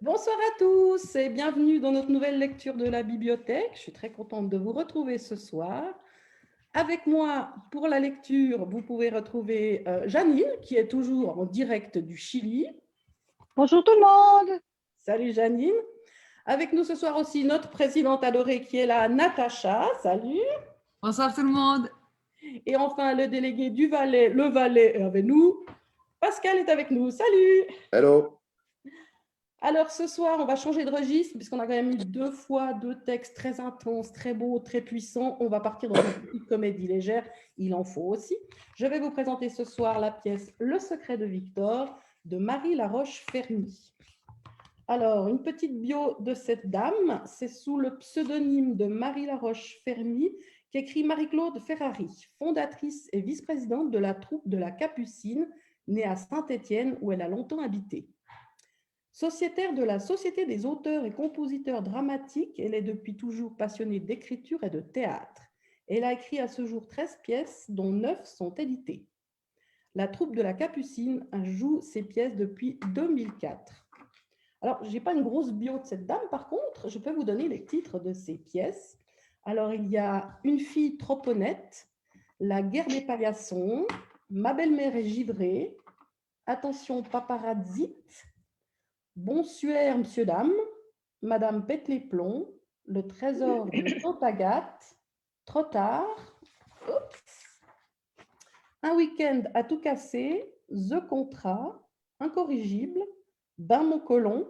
Bonsoir à tous et bienvenue dans notre nouvelle lecture de la bibliothèque. Je suis très contente de vous retrouver ce soir. Avec moi pour la lecture, vous pouvez retrouver Janine qui est toujours en direct du Chili. Bonjour tout le monde. Salut Janine. Avec nous ce soir aussi notre présidente adorée qui est là, Natacha. Salut. Bonsoir tout le monde. Et enfin le délégué du Valais, le Valais est avec nous. Pascal est avec nous. Salut. Hello. Alors, ce soir, on va changer de registre, puisqu'on a quand même eu deux textes très intenses, très beaux, très puissants. On va partir dans une petite comédie légère. Il en faut aussi. Je vais vous présenter ce soir la pièce Le secret de Victor de Marie Laroche-Fermi. Alors, une petite bio de cette dame. C'est sous le pseudonyme de Marie Laroche-Fermi qu'écrit Marie-Claude Ferrari, fondatrice et vice-présidente de la troupe de la Capucine, née à Saint-Étienne, où elle a longtemps habité. Sociétaire de la Société des auteurs et compositeurs dramatiques, elle est depuis toujours passionnée d'écriture et de théâtre. Elle a écrit à ce jour 13 pièces, dont 9 sont éditées. La troupe de la Capucine joue ces pièces depuis 2004. Alors, je n'ai pas une grosse bio de cette dame, par contre, je peux vous donner les titres de ces pièces. Alors, il y a Une fille trop honnête, La guerre des paillassons, Ma belle-mère est givrée, Attention paparazzite, Bonsuaire, monsieur, dame, Madame pète les plombs, Le trésor de Tante Agathe, Trop tard, Oups. Un week-end à tout casser, The Contrat, Incorrigible, Ben mon colon,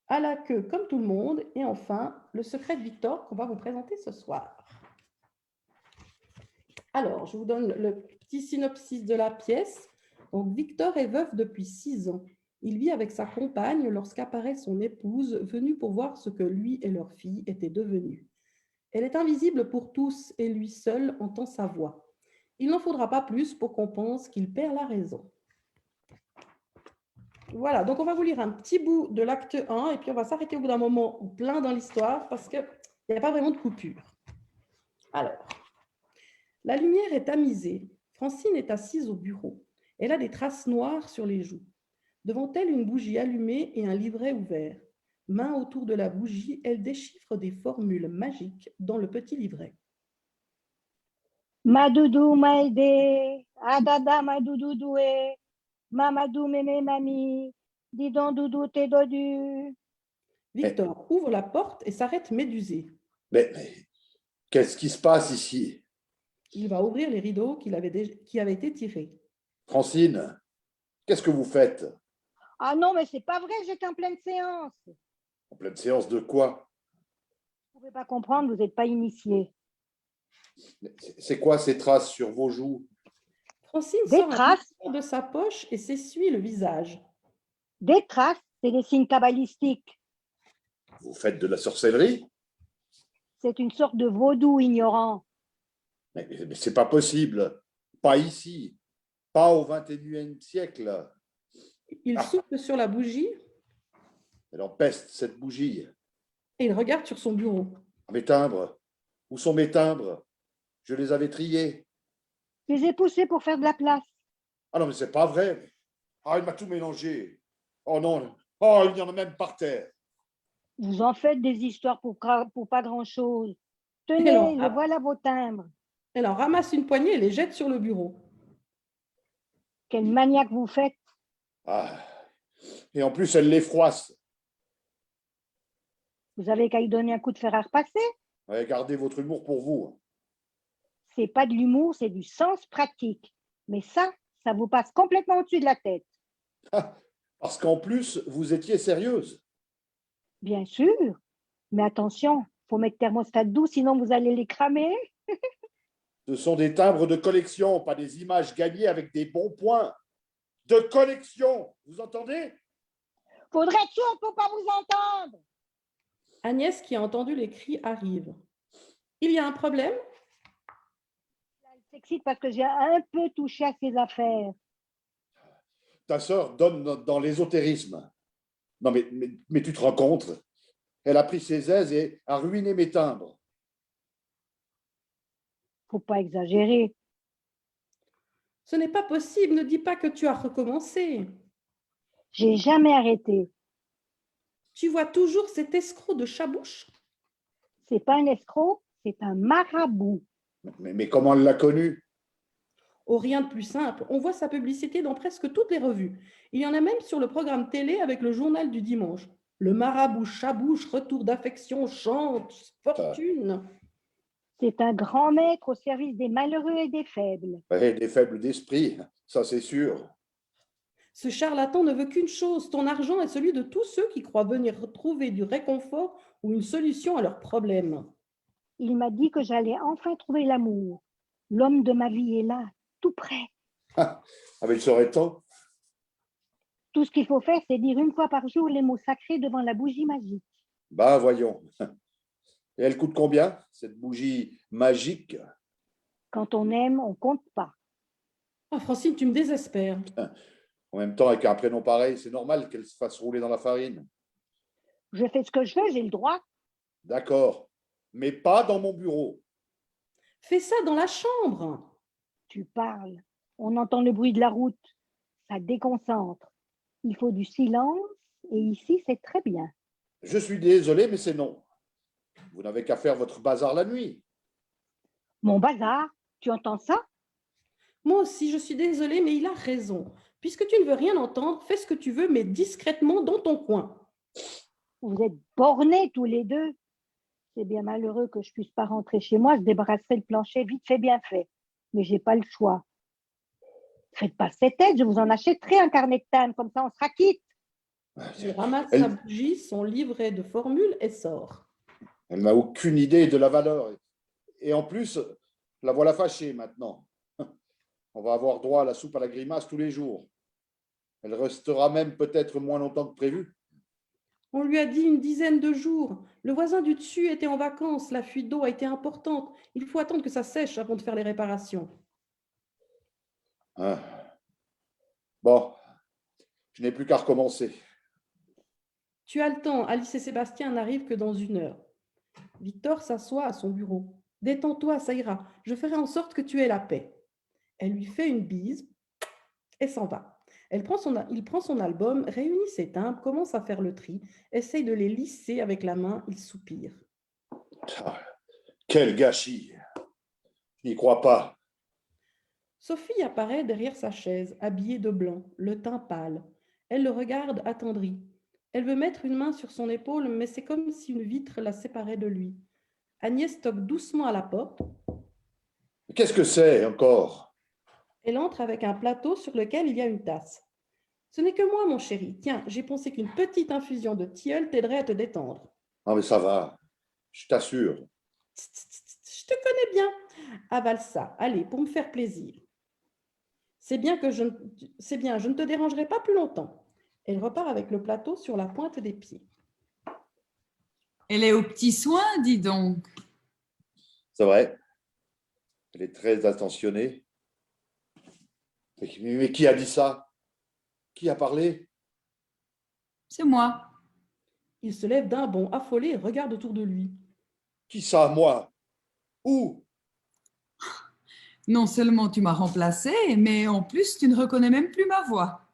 À la queue comme tout le monde, et enfin Le secret de Victor qu'on va vous présenter ce soir. Alors, je vous donne le petit synopsis de la pièce. Donc, Victor est veuf depuis 6 ans. Il vit avec sa compagne lorsqu'apparaît son épouse, venue pour voir ce que lui et leur fille étaient devenus. Elle est invisible pour tous et lui seul entend sa voix. Il n'en faudra pas plus pour qu'on pense qu'il perd la raison. Voilà, donc on va vous lire un petit bout de l'acte 1 et puis on va s'arrêter au bout d'un moment plein dans l'histoire parce qu'il n'y a pas vraiment de coupure. Alors, la lumière est tamisée. Francine est assise au bureau. Elle a des traces noires sur les joues. Devant elle, une bougie allumée et un livret ouvert. Main autour de la bougie, elle déchiffre des formules magiques dans le petit livret. Madoudou m'a aidé, Adada m'a doudoué, Mamadou mémé mami, dis donc doudou t'es dodu. Victor ouvre la porte et s'arrête médusé. Mais qu'est-ce qui se passe ici? Il va ouvrir les rideaux qui avaient été tirés. Francine, qu'est-ce que vous faites? Ah non, mais c'est pas vrai, j'étais en pleine séance. En pleine séance de quoi? Vous pouvez pas comprendre, vous n'êtes pas initié. C'est quoi ces traces sur vos joues? Francine Des sort un traces, pistolet de sa poche et s'essuie le visage. des traces, c'est des signes cabalistiques. Vous faites de la sorcellerie? C'est une sorte de vaudou ignorant. Mais c'est pas possible. Pas ici. Pas au XXIe siècle. Il souffle sur la bougie Elle empeste cette bougie. et il regarde sur son bureau. Mes timbres. Où sont mes timbres? Je les avais triés. Je les ai poussés pour faire de la place. Ah non, mais c'est pas vrai. Ah, il m'a tout mélangé. Oh non. Oh, il y en a même par terre. Vous en faites des histoires pour pas grand-chose. Tenez, Alors, les voilà vos timbres. Elle en ramasse une poignée et les jette sur le bureau. Quelle maniaque vous faites. Ah. Et en plus, elle les froisse. Vous avez qu'à y donner un coup de fer à repasser. Ouais, gardez votre humour pour vous. C'est pas de l'humour, c'est du sens pratique. Mais ça vous passe complètement au-dessus de la tête. Parce qu'en plus, vous étiez sérieuse. Bien sûr, mais attention, faut mettre thermostat doux, sinon vous allez les cramer. Ce sont des timbres de collection, pas des images gagnées avec des bons points. De collection, vous entendez? Faudrait être sûr pour pas vous entendre. Agnès, qui a entendu les cris, arrive. Il y a un problème? Elle s'excite parce que j'ai un peu touché à ses affaires. Ta sœur donne dans l'ésotérisme. Non, mais tu te rends compte? Elle a pris ses aises et a ruiné mes timbres. Faut pas exagérer. Ce n'est pas possible, ne dis pas que tu as recommencé. J'ai jamais arrêté. Tu vois toujours cet escroc de Chabouche? C'est pas un escroc, c'est un marabout. Mais comment elle l'a connu? Oh, rien de plus simple. On voit sa publicité dans presque toutes les revues. Il y en a même sur le programme télé avec le journal du dimanche. Le marabout Chabouche, retour d'affection, chante, Ça, fortune. C'est un grand maître au service des malheureux et des faibles. ouais, des faibles d'esprit, ça c'est sûr. Ce charlatan ne veut qu'une chose, ton argent et celui de tous ceux qui croient venir trouver du réconfort ou une solution à leurs problèmes. Il m'a dit que j'allais enfin trouver l'amour. L'homme de ma vie est là, tout près. Ah, mais il serait temps. Tout ce qu'il faut faire, c'est dire une fois par jour les mots sacrés devant la bougie magique. Bah voyons. Et elle coûte combien, cette bougie magique? Quand on aime, on compte pas. Ah, Francine, tu me désespères. En même temps, avec un prénom pareil, c'est normal qu'elle se fasse rouler dans la farine. Je fais ce que je veux, j'ai le droit. D'accord, mais pas dans mon bureau. Fais ça dans la chambre. Tu parles. On entend le bruit de la route. Ça déconcentre. Il faut du silence et ici, c'est très bien. Je suis désolé, mais c'est non. Vous n'avez qu'à faire votre bazar la nuit. Mon bazar, tu entends ça? Moi aussi, je suis désolée, mais il a raison. Puisque tu ne veux rien entendre, fais ce que tu veux, mais discrètement dans ton coin. Vous êtes bornés tous les deux. C'est bien malheureux que je puisse pas rentrer chez moi. Je débarrasserai le plancher vite fait, bien fait. Mais j'ai pas le choix. Faites pas cette tête, je vous en achèterai un carnet de thym, comme ça on sera quitte. Il ramasse Elle- sa bougie, son livret de formules et sort. Elle n'a aucune idée de la valeur. Et en plus, la voilà fâchée maintenant. On va avoir droit à la soupe à la grimace tous les jours. Elle restera même peut-être moins longtemps que prévu. On lui a dit une dizaine de jours. Le voisin du dessus était en vacances. La fuite d'eau a été importante. Il faut attendre que ça sèche avant de faire les réparations. Hein. Bon, je n'ai plus qu'à recommencer. Tu as le temps. Alice et Sébastien n'arrivent que dans 1 heure. Victor s'assoit à son bureau. Détends-toi, ça ira. Je ferai en sorte que tu aies la paix. Elle lui fait une bise et s'en va. Il prend son album, réunit ses timbres, commence à faire le tri, essaye de les lisser avec la main, il soupire. Ah, quel gâchis! Je n'y crois pas. Sophie apparaît derrière sa chaise, habillée de blanc, le teint pâle. Elle le regarde attendrie. Elle veut mettre une main sur son épaule, mais c'est comme si une vitre la séparait de lui. Agnès toque doucement à la porte. Qu'est-ce que c'est encore? Elle entre avec un plateau sur lequel il y a une tasse. Ce n'est que moi, mon chéri. Tiens, j'ai pensé qu'une petite infusion de tilleul t'aiderait à te détendre. Non, mais ça va, je t'assure. Tst, tst, tst, je te connais bien. Avale ça. Allez, pour me faire plaisir. C'est bien, je ne te dérangerai pas plus longtemps. Elle repart avec le plateau sur la pointe des pieds. Elle est aux petits soins, dis donc. C'est vrai. Elle est très attentionnée. Mais qui a dit ça? Qui a parlé? C'est moi. Il se lève d'un bond, affolé, et regarde autour de lui. Qui ça, moi? Où? Non seulement tu m'as remplacé, mais en plus tu ne reconnais même plus ma voix.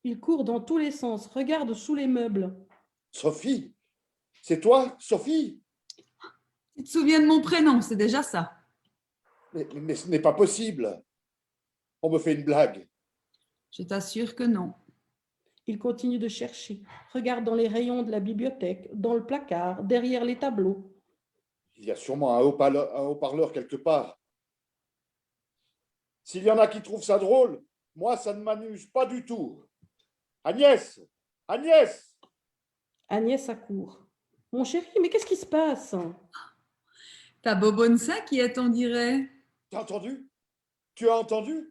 Il court dans tous les sens, regarde sous les meubles. Sophie? C'est toi, Sophie? Tu te souviens de mon prénom, c'est déjà ça. Mais ce n'est pas possible. On me fait une blague. Je t'assure que non. Il continue de chercher, regarde dans les rayons de la bibliothèque, dans le placard, derrière les tableaux. Il y a sûrement un haut-parleur quelque part. S'il y en a qui trouvent ça drôle, moi, ça ne m'amuse pas du tout. Agnès! Agnès! Agnès accourt. Mon chéri, mais qu'est-ce qui se passe? Ta bobonne s'inquiète, on dirait. T'as entendu? Tu as entendu?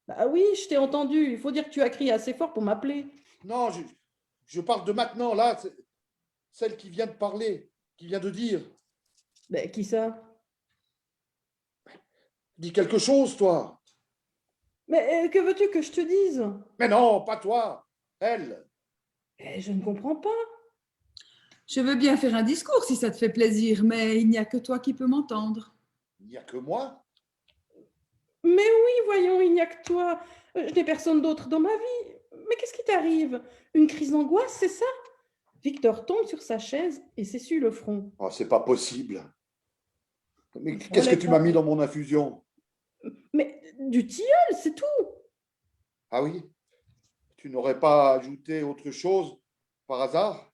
Bah oui, je t'ai entendu. Il faut dire que tu as crié assez fort pour m'appeler. Non, je parle de maintenant, là. Celle qui vient de parler, qui vient de dire. Ben, qui ça? Dis quelque chose, toi. Mais que veux-tu que je te dise? Mais non, pas toi. Elle. Je ne comprends pas. Je veux bien faire un discours si ça te fait plaisir, mais il n'y a que toi qui peux m'entendre. Il n'y a que moi. Mais oui, voyons, il n'y a que toi. Je n'ai personne d'autre dans ma vie. Mais qu'est-ce qui t'arrive? Une crise d'angoisse, c'est ça? Victor tombe sur sa chaise et s'essuie le front. Oh, c'est pas possible. Mais qu'est-ce que tu m'as mis dans mon infusion? Mais du tilleul, c'est tout. Ah oui? Tu n'aurais pas ajouté autre chose par hasard?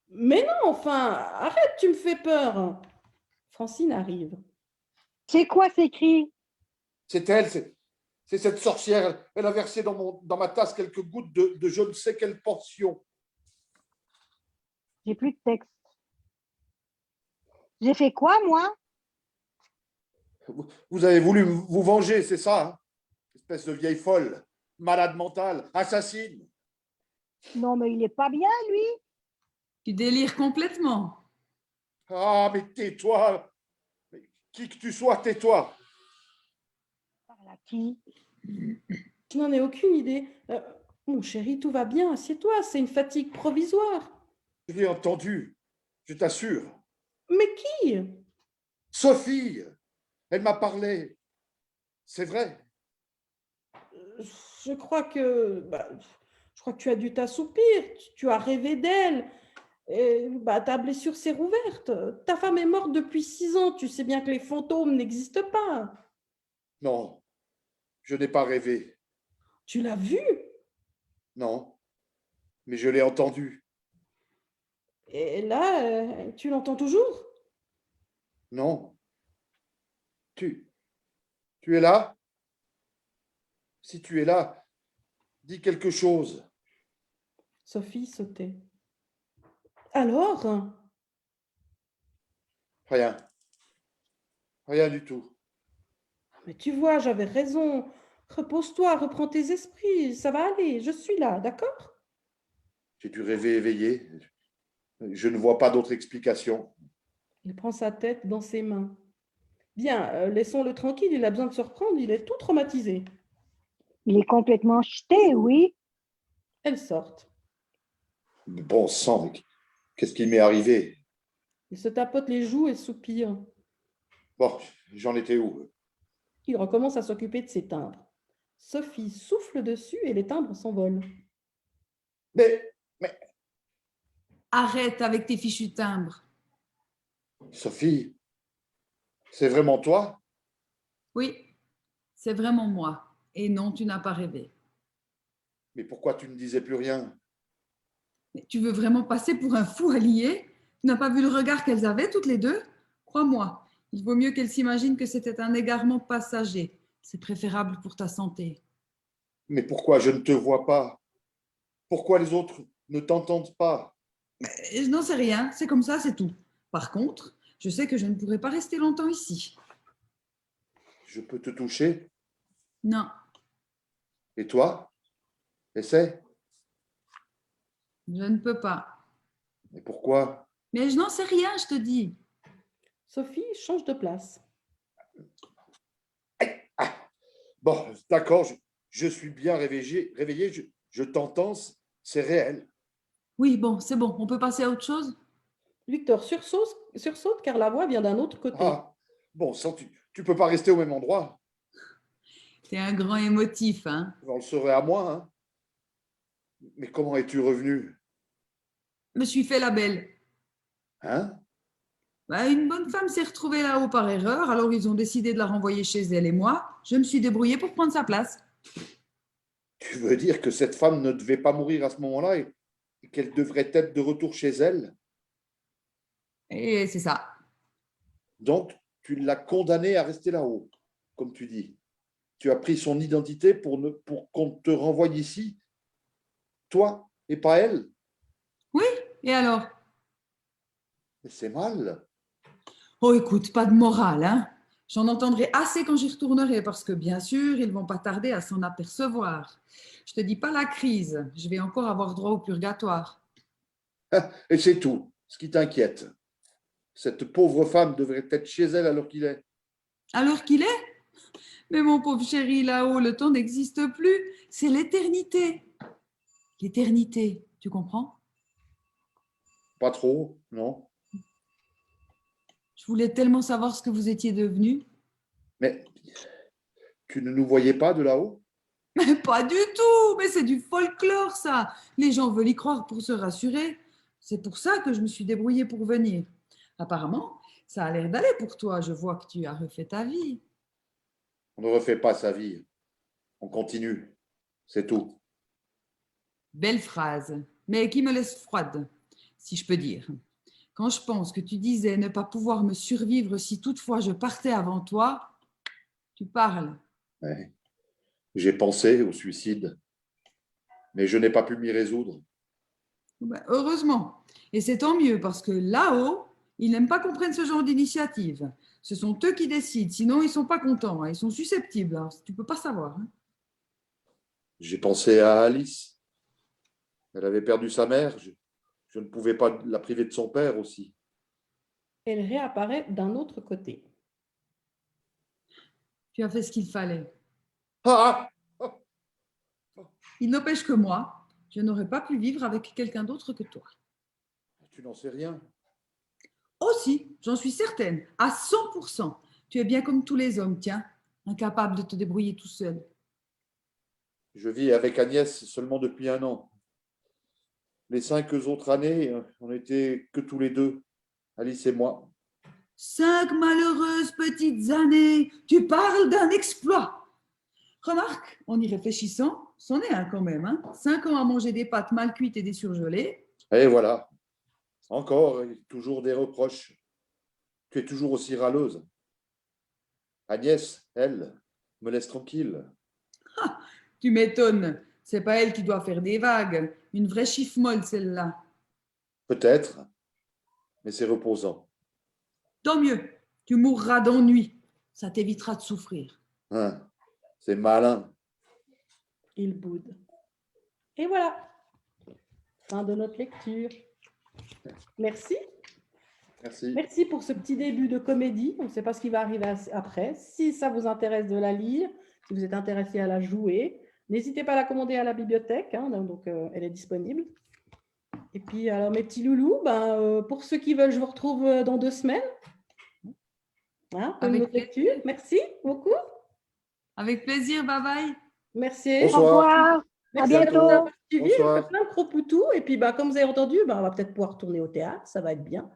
Mais non, enfin, arrête, tu me fais peur. Francine arrive. C'est quoi ces cris? C'est elle, c'est cette sorcière. Elle a versé dans ma tasse quelques gouttes de je ne sais quelle portion. J'ai plus de texte. J'ai fait quoi, moi? Vous avez voulu vous venger, c'est ça, hein? Espèce de vieille folle, malade mentale, assassine. Non, mais il est pas bien, lui. Tu délires complètement. Ah, mais tais-toi. Qui que tu sois, tais-toi. Parle à qui? Je n'en ai aucune idée. Mon chéri, tout va bien, assieds-toi, c'est une fatigue provisoire. Je l'ai entendu, je t'assure. Mais qui? Sophie, elle m'a parlé. C'est vrai. Je crois que, je crois que tu as dû t'assoupir, tu as rêvé d'elle. Et, ta blessure s'est rouverte. Ta femme est morte depuis 6 ans. Tu sais bien que les fantômes n'existent pas. Non, je n'ai pas rêvé. Tu l'as vue? Non, mais je l'ai entendu. Et là, tu l'entends toujours? Non. Tu es là? Si tu es là, dis quelque chose. Sophie se tait. Alors? Rien. Rien du tout. Mais tu vois, j'avais raison. Repose-toi, reprends tes esprits. Ça va aller. Je suis là, d'accord? J'ai dû rêver éveillé. Je ne vois pas d'autre explication. Il prend sa tête dans ses mains. Bien, laissons-le tranquille. Il a besoin de se reprendre. Il est tout traumatisé. Il est complètement jeté, oui. Elles sortent. Bon sang, qu'est-ce qui m'est arrivé? Il se tapote les joues et soupire. Bon, j'en étais où? Il recommence à s'occuper de ses timbres. Sophie souffle dessus et les timbres s'envolent. Mais, Arrête avec tes fichus timbres. Sophie, c'est vraiment toi? Oui, c'est vraiment moi. Et non, tu n'as pas rêvé. Mais pourquoi tu ne disais plus rien? Mais tu veux vraiment passer pour un fou allié? Tu n'as pas vu le regard qu'elles avaient toutes les deux? Crois-moi, il vaut mieux qu'elles s'imaginent que c'était un égarement passager. C'est préférable pour ta santé. Mais pourquoi je ne te vois pas? Pourquoi les autres ne t'entendent pas? Et je n'en sais rien, c'est comme ça, c'est tout. Par contre, je sais que je ne pourrai pas rester longtemps ici. Je peux te toucher? Non, Et toi? Essaie. je ne peux pas. Mais pourquoi? Mais je n'en sais rien, je te dis. Sophie change de place. Bon, d'accord, je suis bien réveillé, je t'entends, c'est réel. Oui, bon, c'est bon, on peut passer à autre chose? Victor sursaute car la voix vient d'un autre côté. Ah, bon sang, tu peux pas rester au même endroit. T'es un grand émotif, hein? On le serait à moi, hein. Mais comment es-tu revenu? Je me suis fait la belle. Hein? Une bonne femme s'est retrouvée là-haut par erreur, alors ils ont décidé de la renvoyer chez elle et moi, je me suis débrouillée pour prendre sa place. Tu veux dire que cette femme ne devait pas mourir à ce moment-là et qu'elle devrait être de retour chez elle? Et c'est ça. Donc, tu l'as condamnée à rester là-haut, comme tu dis. Tu as pris son identité pour qu'on te renvoie ici, toi et pas elle. Oui, et alors? Mais c'est mal. Oh, écoute, pas de morale, hein? J'en entendrai assez quand j'y retournerai, parce que bien sûr, ils vont pas tarder à s'en apercevoir. Je te dis pas la crise, je vais encore avoir droit au purgatoire. Et c'est tout, ce qui t'inquiète. Cette pauvre femme devrait être chez elle alors qu'il est. Alors qu'il est? Mais mon pauvre chéri, là-haut, le temps n'existe plus. C'est l'éternité. L'éternité, tu comprends? Pas trop, non? Je voulais tellement savoir ce que vous étiez devenus. Mais tu ne nous voyais pas de là-haut? Mais pas du tout, mais c'est du folklore, ça. Les gens veulent y croire pour se rassurer. C'est pour ça que je me suis débrouillée pour venir. Apparemment, ça a l'air d'aller pour toi. Je vois que tu as refait ta vie. On ne refait pas sa vie. On continue. C'est tout. Belle phrase, mais qui me laisse froide, si je peux dire. Quand je pense que tu disais ne pas pouvoir me survivre si toutefois je partais avant toi, tu parles. Ouais. J'ai pensé au suicide, mais je n'ai pas pu m'y résoudre. Ben, heureusement. Et c'est tant mieux parce que là-haut, ils n'aiment pas qu'on prenne ce genre d'initiative. Ce sont eux qui décident, sinon ils ne sont pas contents, hein. Ils sont susceptibles. Alors, tu ne peux pas savoir. Hein. J'ai pensé à Alice. Elle avait perdu sa mère. Je ne pouvais pas la priver de son père aussi. Elle réapparaît d'un autre côté. Tu as fait ce qu'il fallait. Ah! Ah! Il n'empêche que moi, je n'aurais pas pu vivre avec quelqu'un d'autre que toi. Tu n'en sais rien. Aussi, j'en suis certaine, à 100%. Tu es bien comme tous les hommes, tiens, incapable de te débrouiller tout seul. Je vis avec Agnès seulement depuis 1 an. Les 5 autres années, on n'était que tous les deux, Alice et moi. 5 malheureuses petites années, tu parles d'un exploit. Remarque, en y réfléchissant, c'en est un quand même. Hein. 5 ans à manger des pâtes mal cuites et des surgelées. Et voilà, encore, toujours des reproches. Tu es toujours aussi râleuse. Agnès, elle, me laisse tranquille. Tu m'étonnes, c'est pas elle qui doit faire des vagues. Une vraie chiffre molle, celle-là. Peut-être, mais c'est reposant. Tant mieux, tu mourras d'ennui. Ça t'évitera de souffrir. Hein, c'est malin. Il boude. Et voilà. Fin de notre lecture. Merci. Merci. Merci pour ce petit début de comédie. On ne sait pas ce qui va arriver après. Si ça vous intéresse de la lire, si vous êtes intéressé à la jouer, n'hésitez pas à la commander à la bibliothèque. Hein, donc, elle est disponible. Et puis, alors, mes petits loulous, pour ceux qui veulent, je vous retrouve dans 2 semaines. Hein, pour une autre lecture. Merci beaucoup. Avec plaisir, bye bye. Merci. Au revoir. Merci À bientôt. d'avoir suivi. Je Bonsoir. fais plein de gros poutous. Et puis, comme vous avez entendu, on va peut-être pouvoir retourner au théâtre. Ça va être bien.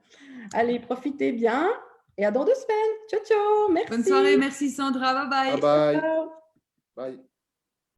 Allez, profitez bien. Et à dans 2 semaines. Ciao, ciao. Merci. Bonne soirée, merci Sandra, bye bye. Bye bye. Ciao. Bye.